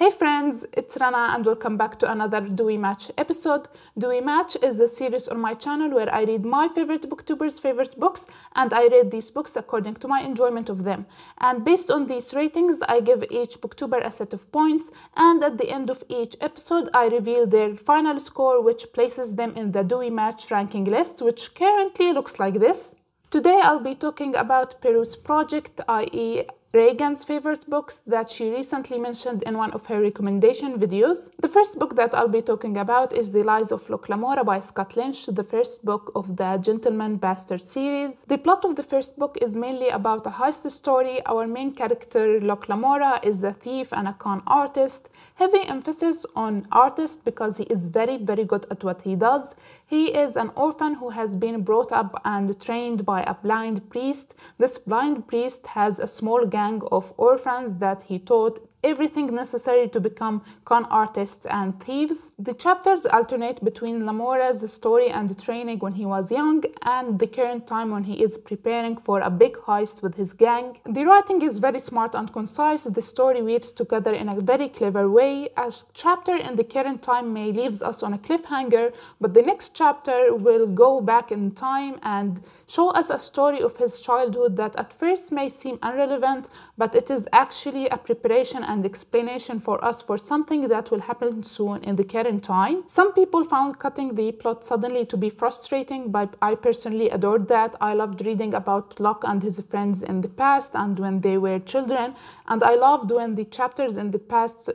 Hey friends, it's Rana and welcome back to another Do We Match episode. Do We Match is a series on my channel where I read my favorite booktubers' favorite books and I rate these books according to my enjoyment of them. And based on these ratings, I give each booktuber a set of points, and at the end of each episode, I reveal their final score, which places them in the Do We Match ranking list, which currently looks like this. Today I'll be talking about Peru's project, i.e. Regan's favorite books that she recently mentioned in one of her recommendation videos. The first book that I'll be talking about is The Lies of Locke Lamora by Scott Lynch, the first book of the Gentleman Bastard series. The plot of the first book is mainly about a heist story. Our main character, Locke Lamora, is a thief and a con artist. Heavy emphasis on artist because he is very good at what he does. He is an orphan who has been brought up and trained by a blind priest. This blind priest has a small gang of orphans that he taught everything necessary to become con artists and thieves. The chapters alternate between Lamora's story and training when he was young and the current time when he is preparing for a big heist with his gang. The writing is very smart and concise. The story weaves together in a very clever way. A chapter in the current time may leave us on a cliffhanger, but the next chapter will go back in time and show us a story of his childhood that at first may seem irrelevant, but it is actually a preparation and explanation for us for something that will happen soon in the current time. Some people found cutting the plot suddenly to be frustrating, but I personally adored that. I loved reading about Locke and his friends in the past and when they were children, and I loved when the chapters in the past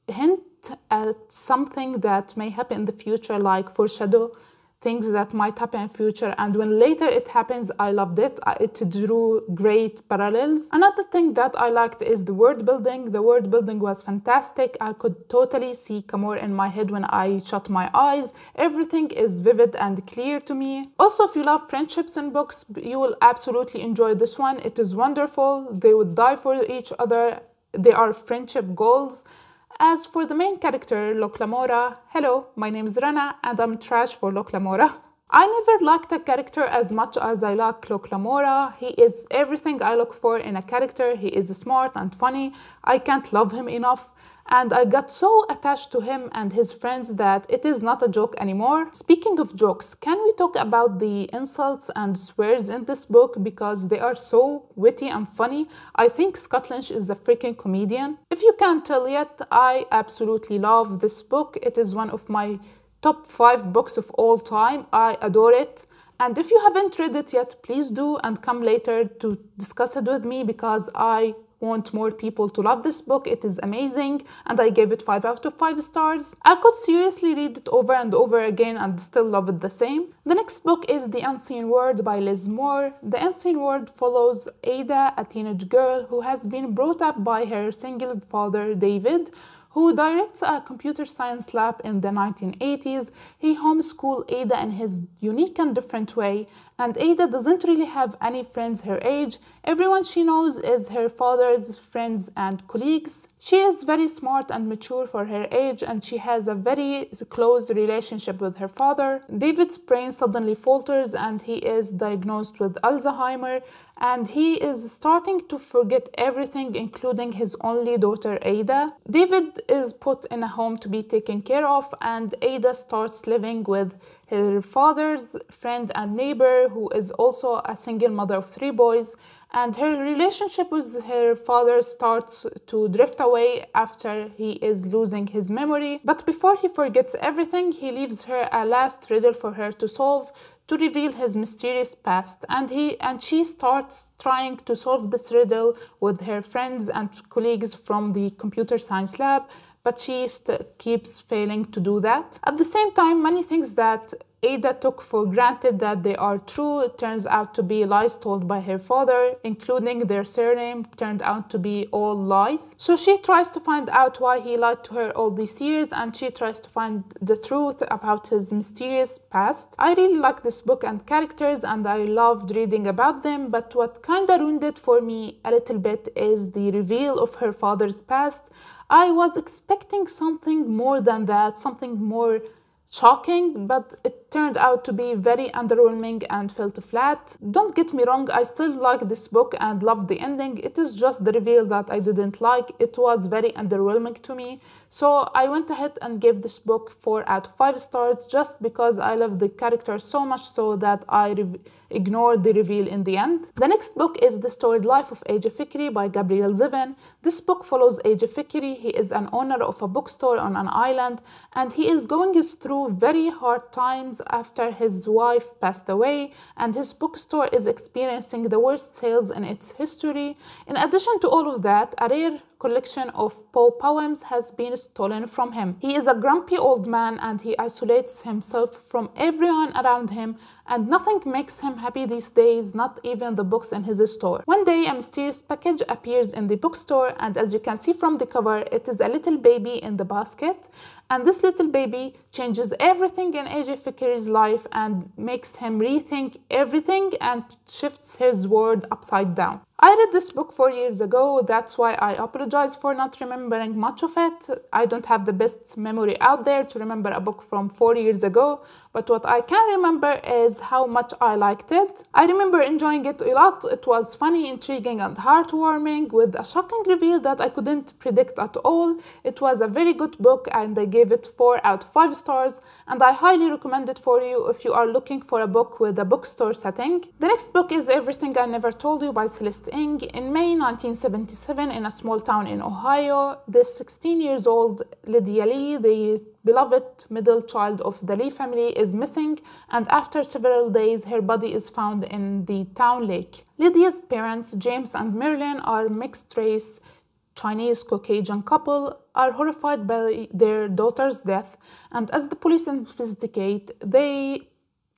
hint at something that may happen in the future, like foreshadow things that might happen in future, and when later it happens, I loved it. It drew great parallels. Another thing that I liked is the world building. The world building was fantastic. I could totally see Kamor in my head when I shut my eyes. Everything is vivid and clear to me. Also, if you love friendships in books, you will absolutely enjoy this one. It is wonderful. They would die for each other. They are friendship goals. As for the main character, Locke Lamora, hello, my name is Rana and I'm trash for Locke Lamora. I never liked a character as much as I like Locke Lamora. He is everything I look for in a character. He is smart and funny. I can't love him enough. And I got so attached to him and his friends that it is not a joke anymore. Speaking of jokes, can we talk about the insults and swears in this book because they are so witty and funny? I think Scott Lynch is a freaking comedian. If you can't tell yet, I absolutely love this book. It is one of my top 5 books of all time. I adore it. And if you haven't read it yet, please do and come later to discuss it with me because I want more people to love this book. It is amazing and I gave it 5 out of 5 stars. I could seriously read it over and over again and still love it the same. The next book is The Unseen World by Liz Moore. The Unseen World follows Ada, a teenage girl who has been brought up by her single father, David, who directs a computer science lab in the 1980s. He homeschooled Ada in his unique and different way, and Ada doesn't really have any friends her age. Everyone she knows is her father's friends and colleagues. She is very smart and mature for her age, and she has a very close relationship with her father. David's brain suddenly falters and he is diagnosed with Alzheimer, and he is starting to forget everything, including his only daughter, Ada. David is put in a home to be taken care of, and Ada starts living with her father's friend and neighbor, who is also a single mother of 3 boys. And her relationship with her father starts to drift away after he is losing his memory. But before he forgets everything, he leaves her a last riddle for her to solve to reveal his mysterious past, and she starts trying to solve this riddle with her friends and colleagues from the computer science lab, but she keeps failing to do that. At the same time, many things that Ada took for granted that they are true turns out to be lies told by her father, including their surname turned out to be all lies. So she tries to find out why he lied to her all these years, and she tries to find the truth about his mysterious past. I really like this book and characters, and I loved reading about them, but what kinda ruined it for me a little bit is the reveal of her father's past. I was expecting something more than that, something more shocking, but it it turned out to be very underwhelming and felt flat. Don't get me wrong, I still like this book and loved the ending. It is just the reveal that I didn't like. It was very underwhelming to me. So I went ahead and gave this book 4 out of 5 stars just because I love the character so much so that I ignored the reveal in the end. The next book is The Storied Life of A.J. Fikry by Gabriel Zevin. This book follows A.J. Fikry. He is an owner of a bookstore on an island and he is going through very hard times after his wife passed away and his bookstore is experiencing the worst sales in its history. In addition to all of that, a rare collection of Poe poems has been stolen from him. He is a grumpy old man and he isolates himself from everyone around him and nothing makes him happy these days, not even the books in his store. One day a mysterious package appears in the bookstore and as you can see from the cover, it is a little baby in the basket. And this little baby changes everything in A.J. Fikry's life and makes him rethink everything and shifts his world upside down. I read this book 4 years ago, that's why I apologize for not remembering much of it. I don't have the best memory out there to remember a book from 4 years ago, but what I can remember is how much I liked it. I remember enjoying it a lot. It was funny, intriguing, and heartwarming with a shocking reveal that I couldn't predict at all. It was a very good book and I gave it 4 out of 5 stars and I highly recommend it for you if you are looking for a book with a bookstore setting. The next book is Everything I Never Told You by Celeste Ng. In May 1977, in a small town in Ohio, this 16 years old Lydia Lee, the beloved middle child of the Lee family, is missing and after several days her body is found in the town lake. Lydia's parents, James and Marilyn, are mixed race Chinese Caucasian couple, are horrified by their daughter's death and as the police investigate, they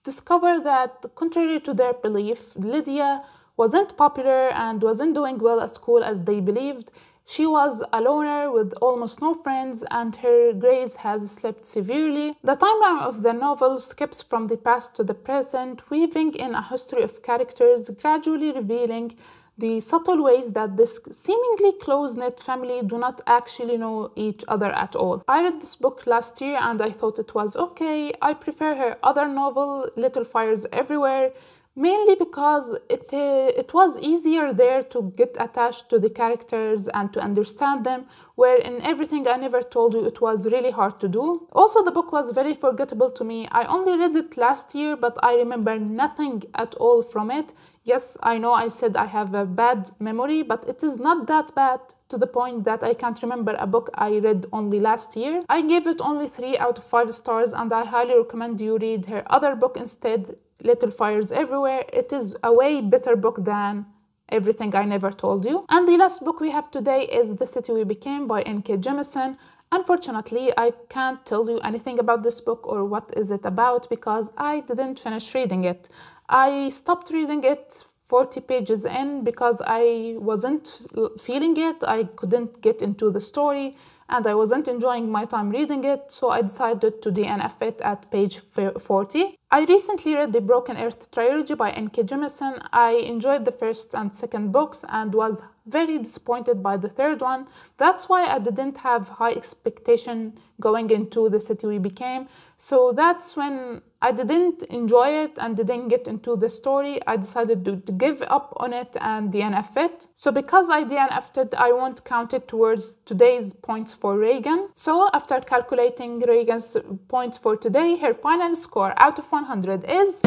discover that contrary to their belief, Lydia wasn't popular and wasn't doing well at school as they believed. She was a loner with almost no friends and her grades has slipped severely. The timeline of the novel skips from the past to the present, weaving in a history of characters, gradually revealing the subtle ways that this seemingly close-knit family do not actually know each other at all. I read this book last year and I thought it was okay. I prefer her other novel, Little Fires Everywhere, mainly because it was easier there to get attached to the characters and to understand them, where in Everything I Never Told You it was really hard to do. Also, the book was very forgettable to me. I only read it last year, but I remember nothing at all from it. Yes, I know I said I have a bad memory, but it is not that bad to the point that I can't remember a book I read only last year. I gave it only 3 out of 5 stars and I highly recommend you read her other book instead, Little Fires Everywhere. It is a way better book than Everything I Never Told You. And the last book we have today is The City We Became by N.K. Jemisin. Unfortunately, I can't tell you anything about this book or what is it about because I didn't finish reading it. I stopped reading it 40 pages in because I wasn't feeling it. I couldn't get into the story and I wasn't enjoying my time reading it, so I decided to DNF it at page 40. I recently read the Broken Earth trilogy by N.K. Jemisin. I enjoyed the first and second books and was very disappointed by the third one. That's why I didn't have high expectation going into The City We Became. So that's when I didn't enjoy it and didn't get into the story. I decided to give up on it and DNF it. So because I DNF'd it, I won't count it towards today's points for Regan. So after calculating Regan's points for today, her final score out of 100 is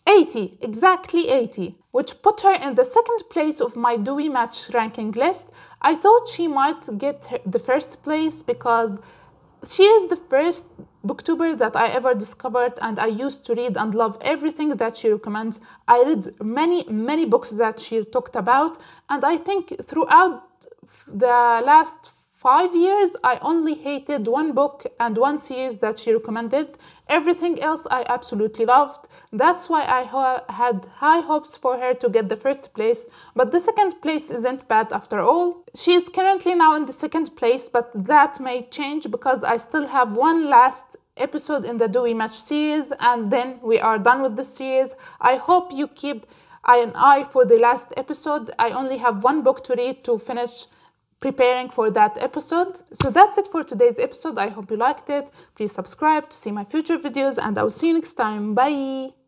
80, exactly 80, which put her in the second place of my Dewey Match ranking list. I thought she might get the first place because she is the first booktuber that I ever discovered and I used to read and love everything that she recommends. I read many books that she talked about and I think throughout the last 5 years, I only hated one book and one series that she recommended. Everything else I absolutely loved. That's why I had high hopes for her to get the first place, but the second place isn't bad after all. She is currently now in the second place, but that may change because I still have one last episode in the Dewey Match series and then we are done with the series. I hope you keep an eye for the last episode. I only have one book to read to finish preparing for that episode. So that's it for today's episode. I hope you liked it. Please subscribe to see my future videos, and I will see you next time. Bye!